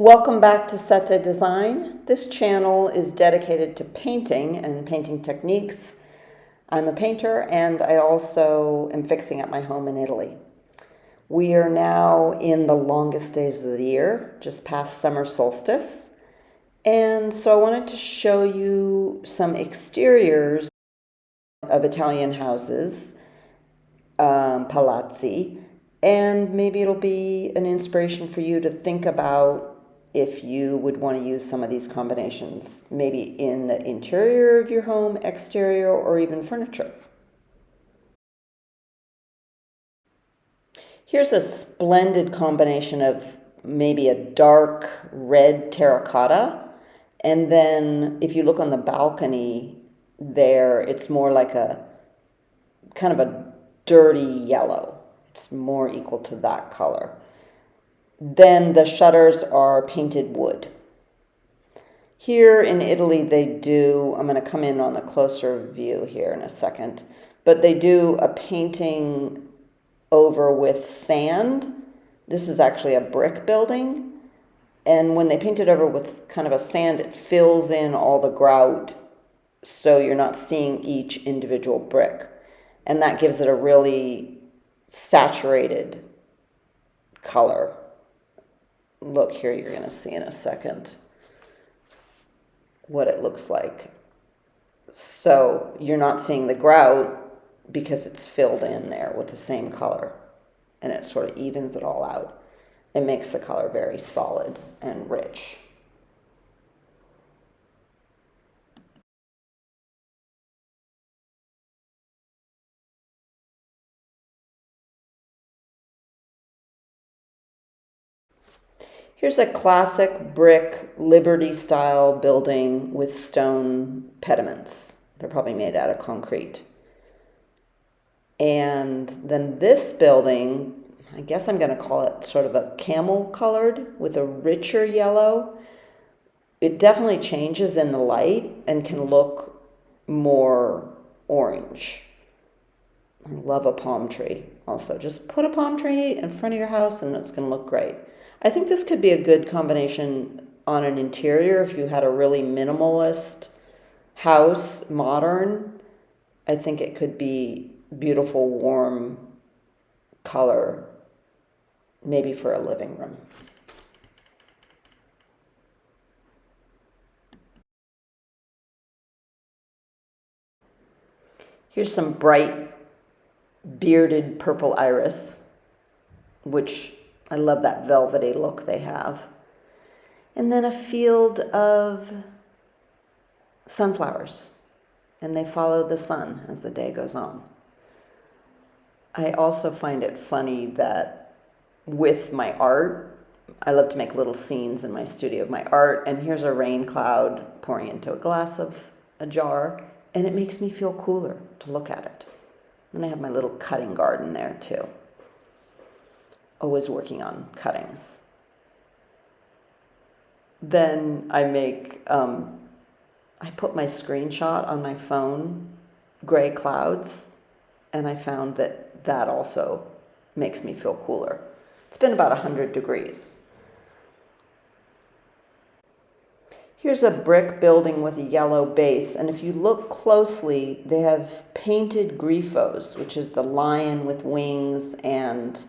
Welcome back to Sette Design. This channel is dedicated to painting and painting techniques. I'm a painter and I also am fixing up my home in Italy. We are now in the longest days of the year, just past summer solstice. And so I wanted to show you some exteriors of Italian houses, palazzi, and maybe it'll be an inspiration for you to think about if you would want to use some of these combinations, maybe in the interior of your home, exterior, or even furniture. Here's a splendid combination of maybe a dark red terracotta, and then if you look on the balcony there, it's more like a kind of a dirty yellow. It's more equal to that color. Then the shutters are painted wood. Here in Italy they do, I'm going to come in on the closer view here in a second, but they do a painting over with sand. This is actually a brick building, and when they paint it over with kind of a sand, it fills in all the grout so you're not seeing each individual brick, and that gives it a really saturated color. Look here, you're going to see in a second what it looks like. So you're not seeing the grout because it's filled in there with the same color, and it sort of evens it all out. It makes the color very solid and rich. Here's a classic brick Liberty style building with stone pediments. They're probably made out of concrete. And then this building, I guess I'm going to call it sort of a camel colored with a richer yellow. It definitely changes in the light and can look more orange. I love a palm tree also. Just put a palm tree in front of your house and it's going to look great. I think this could be a good combination on an interior if you had a really minimalist house, modern. I think it could be beautiful, warm color, maybe for a living room. Here's some bright bearded purple iris, which I love that velvety look they have. And then a field of sunflowers, and they follow the sun as the day goes on. I also find it funny that with my art, I love to make little scenes in my studio of my art, and here's a rain cloud pouring into a glass of a jar, and it makes me feel cooler to look at it. And I have my little cutting garden there too. Always working on cuttings. Then I put my screenshot on my phone, gray clouds, and I found that that also makes me feel cooler. It's been about 100 degrees. Here's a brick building with a yellow base, and if you look closely, they have painted griffos, which is the lion with wings and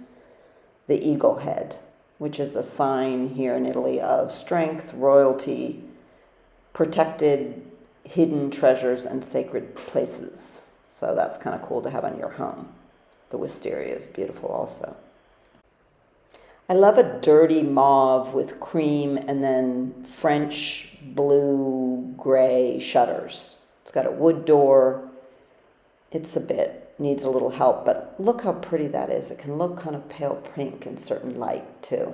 the eagle head, which is a sign here in Italy of strength, royalty, protected, hidden treasures, and sacred places. So that's kind of cool to have on your home. The wisteria is beautiful also. I love a dirty mauve with cream and then French blue gray shutters. It's got a wood door. It's needs a little help, but look how pretty that is. It can look kind of pale pink in certain light too.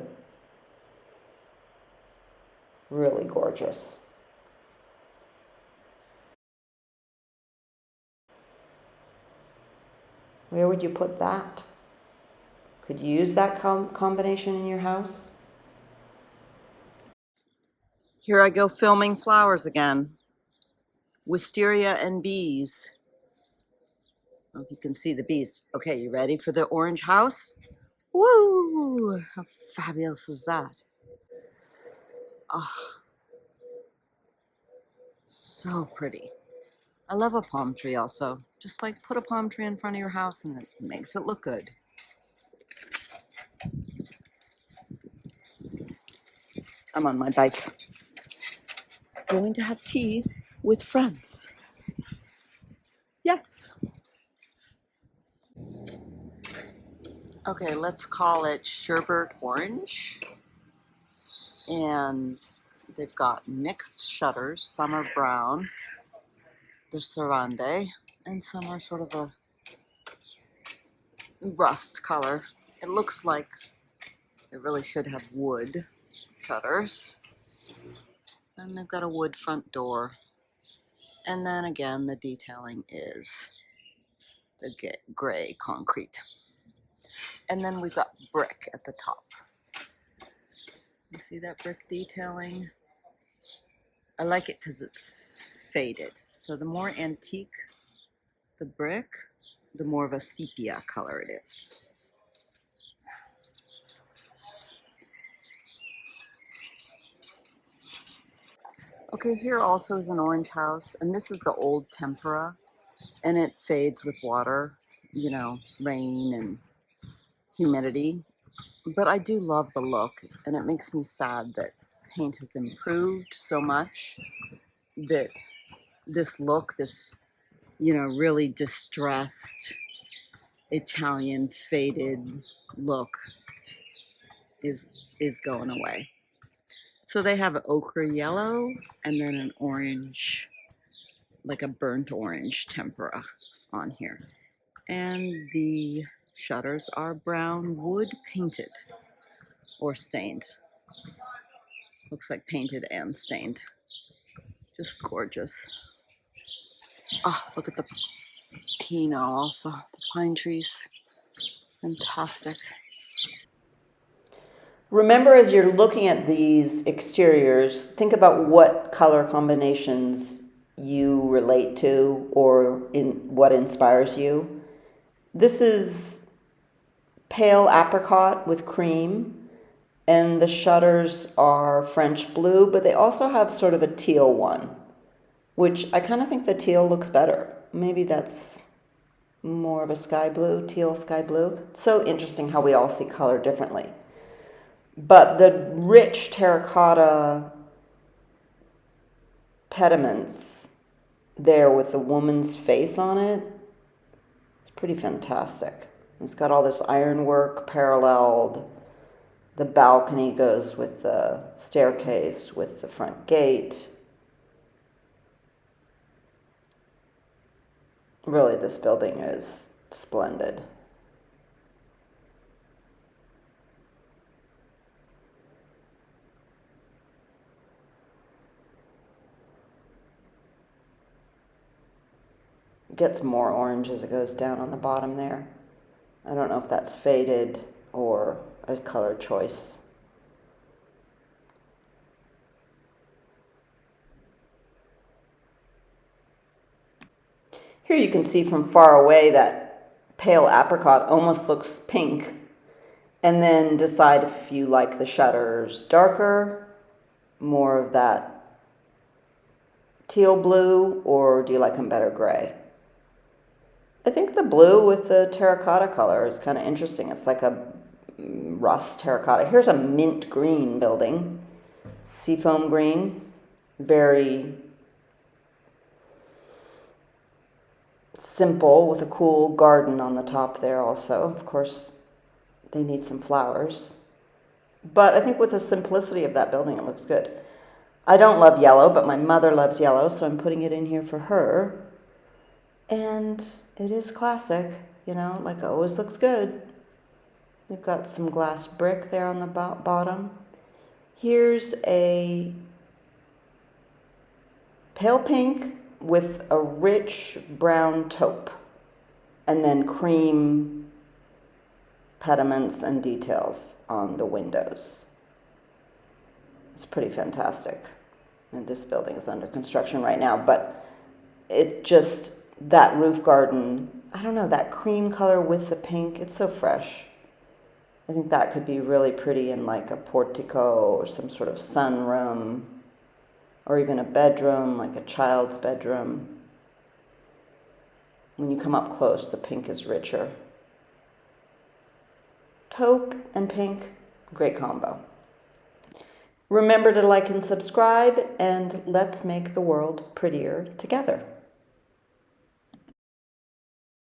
Really gorgeous. Where would you put that? Could you use that combination in your house? Here I go filming flowers again. Wisteria and bees. I don't know if you can see the bees. Okay, you ready for the orange house? Woo! How fabulous is that? Ah, so pretty. I love a palm tree also. Just like put a palm tree in front of your house and it makes it look good. I'm on my bike. Going to have tea with friends. Yes. Okay, let's call it sherbet orange. And they've got mixed shutters. Some are brown, they're cerande, and some are sort of a rust color. It looks like it really should have wood shutters. And they've got a wood front door. And then again, the detailing is the gray concrete. And then we've got brick at the top. You see that brick detailing? I like it because it's faded. So the more antique the brick, the more of a sepia color it is. Okay, here also is an orange house, and this is the old tempera, and it fades with water, you know, rain and humidity. But I do love the look, and it makes me sad that paint has improved so much that this look, this, you know, really distressed Italian faded look is going away. So they have an ochre yellow and then an orange, like a burnt orange tempera on here. And the shutters are brown wood painted or stained. Looks like painted and stained. Just gorgeous. Oh, look at the Pinot also, the pine trees. Fantastic. Remember, as you're looking at these exteriors, think about what color combinations you relate to or in what inspires you. This is pale apricot with cream, and the shutters are French blue, but they also have sort of a teal one, which I kind of think the teal looks better. Maybe that's more of a sky blue, teal sky blue. It's so interesting how we all see color differently. But the rich terracotta pediments there with the woman's face on it, it's pretty fantastic. It's got all this ironwork paralleled. The balcony goes with the staircase, with the front gate. Really, this building is splendid. It gets more orange as it goes down on the bottom there. I don't know if that's faded or a color choice. Here you can see from far away that pale apricot almost looks pink, and then decide if you like the shutters darker, more of that teal blue, or do you like them better gray? I think the blue with the terracotta color is kind of interesting. It's like a rust terracotta. Here's a mint green building, seafoam green, very simple with a cool garden on the top there also. Of course, they need some flowers. But I think with the simplicity of that building, it looks good. I don't love yellow, but my mother loves yellow, so I'm putting it in here for her. And it is classic, you know, like it always looks good. They've got some glass brick there on the bottom. Here's a pale pink with a rich brown taupe, and then cream pediments and details on the windows. It's pretty fantastic. And this building is under construction right now, but it just, that roof garden, I don't know, that cream color with the pink, it's so fresh. I think that could be really pretty in like a portico or some sort of sunroom, or even a bedroom, like a child's bedroom. When you come up close, the pink is richer. Taupe and pink, great combo. Remember to like and subscribe, and let's make the world prettier together.